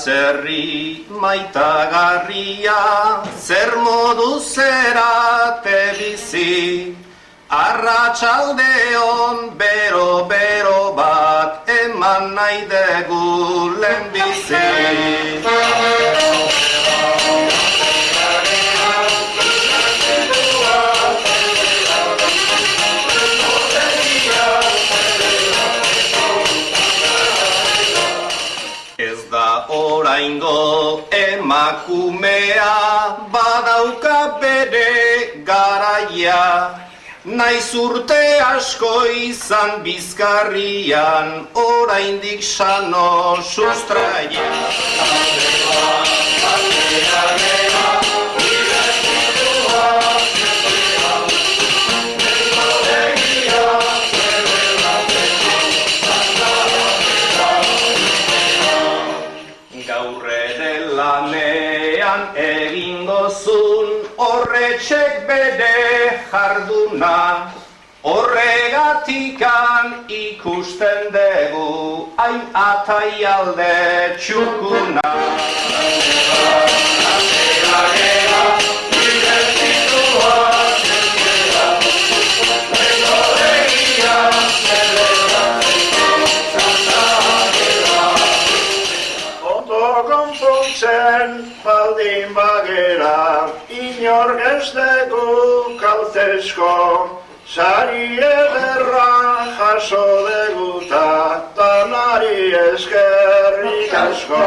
Baserri maitagarria, zer modu zerate bizi, arratsaldeon bero bat eman nahi dugu lehenbizi. Oraingo emakumea badauka bere garaia, naiz urte asko izan bizkarrian, oraindik sano sustraia. Lanean egingozun horretxek bere jarduna, horregatikan ikusten dugu hain ataialde txukuna. Baldin bagera, inor ez dugu kaltesko, sari ederra jaso deguta, danari eskerrik asko.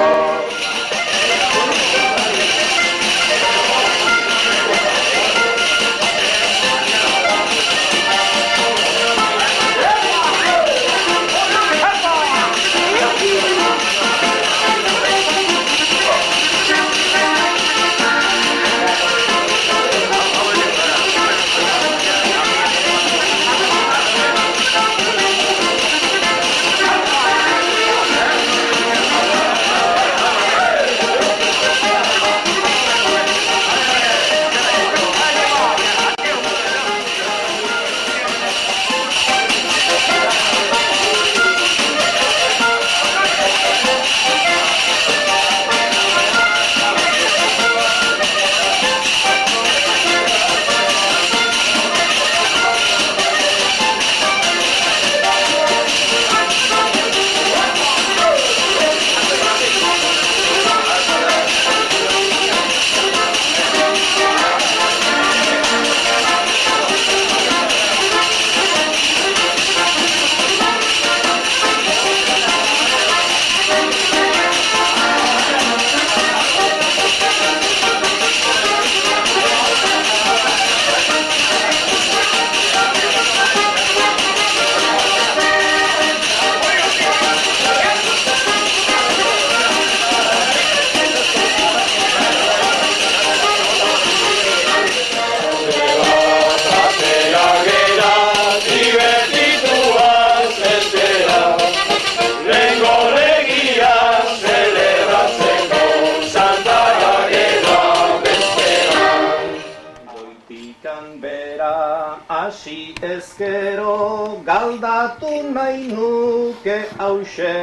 Hasi ezkero galdatu nahi nuke hause,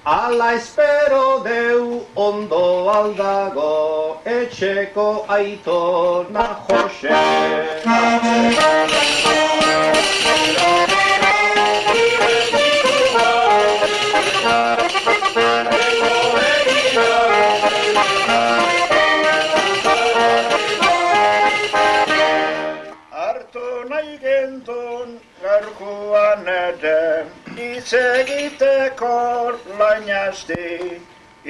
ala espero deu ondo aldago etxeko aitona Jose. Gaurkoan ere hitz egiteko lainazti,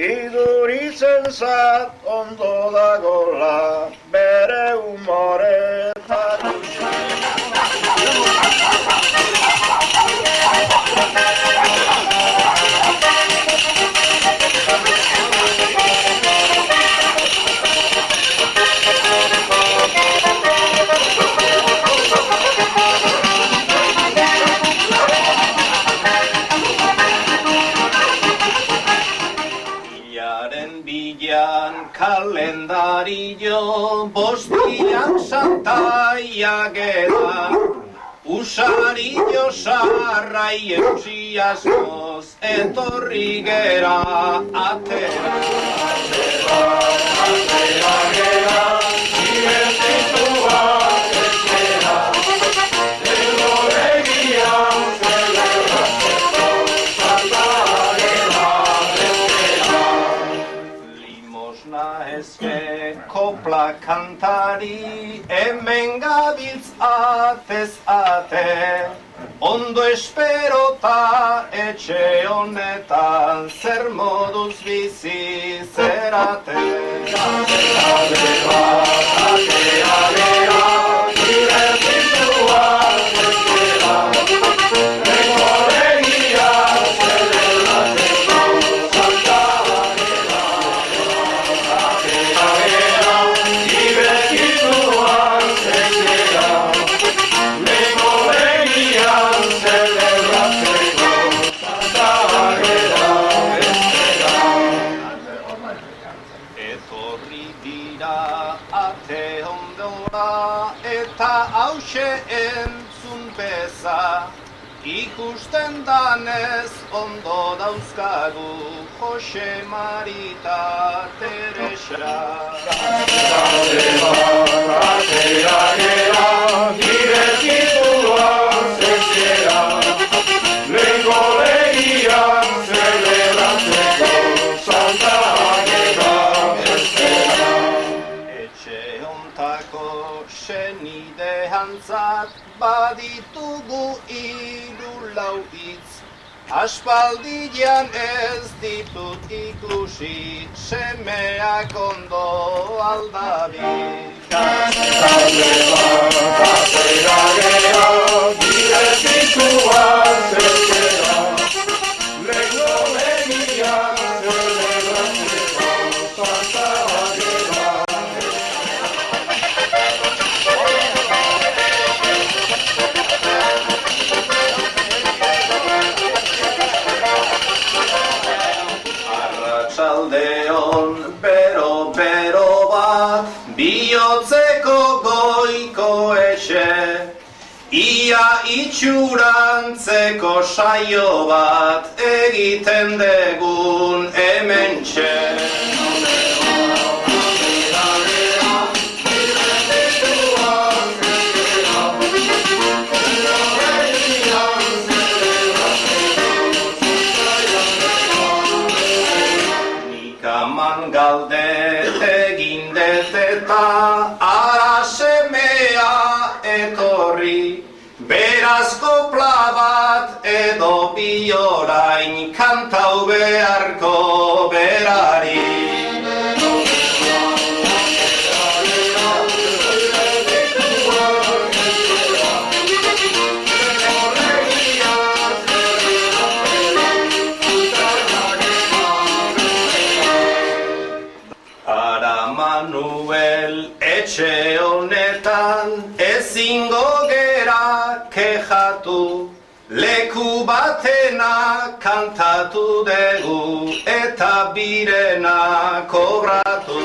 iduritzen zat ondo dagola bere humore eta guzi. Kalendario bostiak santaia gera, usarillo sarrai eusiasmoz Behingoz etorri gera atera. Atera gera, divertitua ezkera, lego begian zelebratzeko Santa Ageda ezkera. Limosna ezke kopla kantari, hemen gabiltz atez ate, ondo esperota etxe honetan zer moduz bizi zerate. Atera gera, divertitua ezkera, lego begian zelebratzeko Santa Ageda. Atera gera, divertitua ezkera, lego begian zelebratzeko Santa Ageda ezkera. Etorri dira ate ondora eta hause entzun beza, ikusten danez ondo dauzkagu Jose Marita Teresa. Atera gera, divertitua ezkera, lego begian zelebratzeko Santa Ageda ezkera. Etxe hontako senide hantzak baditugu hiru lau hitz, aspaldian ez ditut ikusi, semeak ondo aldabiz. Atera gera, divertitua ezkera, lego begian zelebratzeko Santa Ageda. Arratsaldeon bero bat, bihotzeko goiko etxe, ia itxurantzeko saio bat egiten degun hementxe. Nikaman galde egin dut eta ara semea etorri, beraz kopla bat edo bi orain kantau beharko berari. Manuel etxe honetan ezingo gera kexatu, leku batena kantatu dugu eta birena kobratu.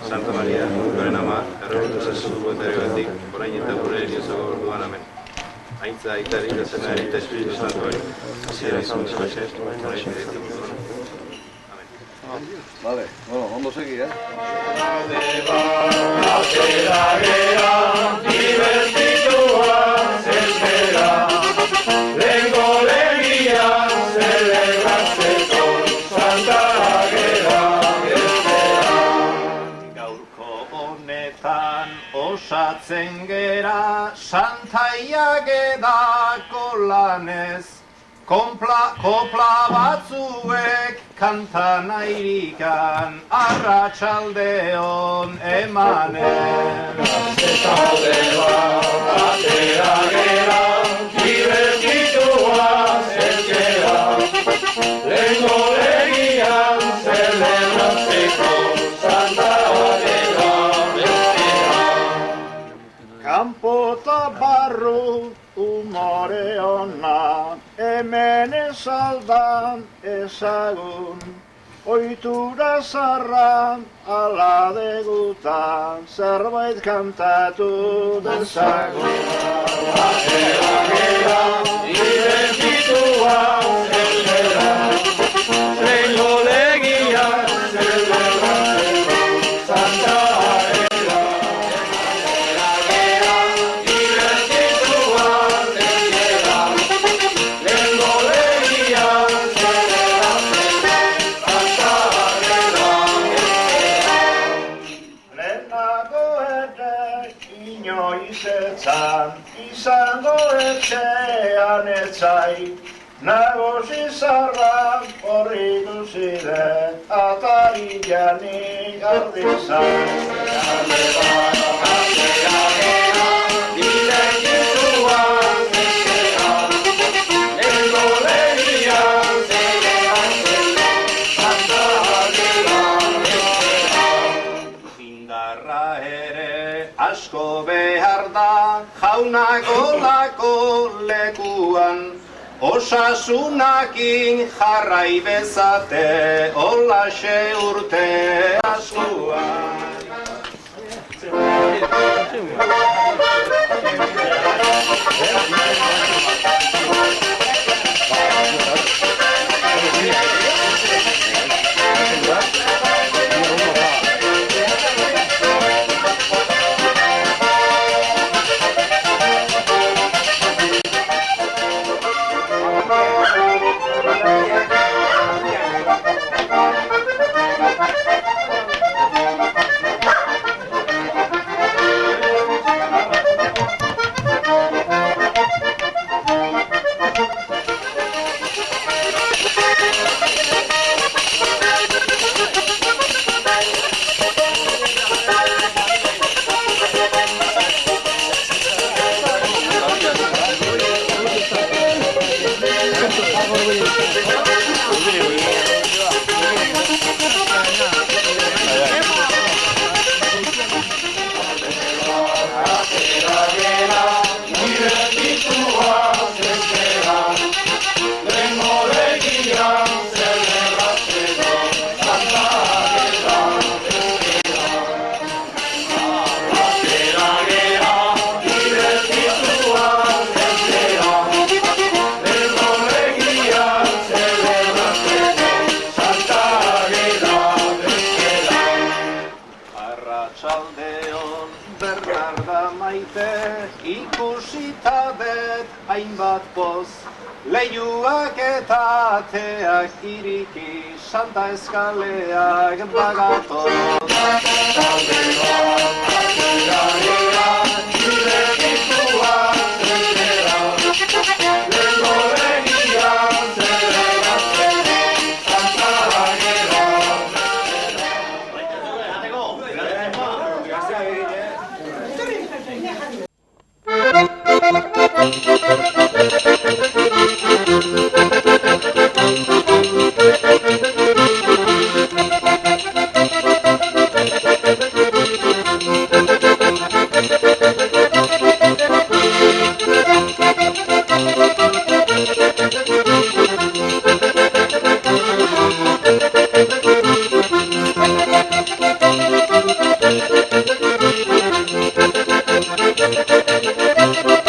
Santa Maria, Goren ama, erregutu zazu boteregatik, orain eta gure eriozako orduan amen. Aintza, aitari, gazena, eta Espiritu Santuari, hasiera izan bezalaxe, orain eta orduan. Vale, bueno, ondo segi, Atera gera, divertitua ezkera, lego begian zelebratzeko Santa Ageda ezkera. Gaurko honetan osatzen gera Santa Agedako lanez, kopla batzuek kantan airikan arratsaldeon emanen. Talde bat atera gera, divertitua ezkera, lego begian zelebratzeko Santa Ageda ezkera. Kampo eta barru umore ona, hemen ez aldan ezagun, oitu Oitura zarra ala degutan zerbait kantatu dezagun. Identitua zelera, zein olegia zelebratzeko Santa Agera. Identitua zelera, zein olegia zelebratzeko Santa Agera. Lehenago ere inoiz etzan, izango etxean etzai, nagusi zarra horritu ziren, atari jani gardizan. Identitua zelera, zein olegia zelebratzeko Santa Agera. Indarra ere asko behar da jaunako lako lekuan, osasunakin jarrai bezate olaxe urte askoan. Arratsaldeon Bernarda maite, ikusita bet hainbat poz, leiuak eta ateak iriki, Santa eskaleak bagatoz. Thank you.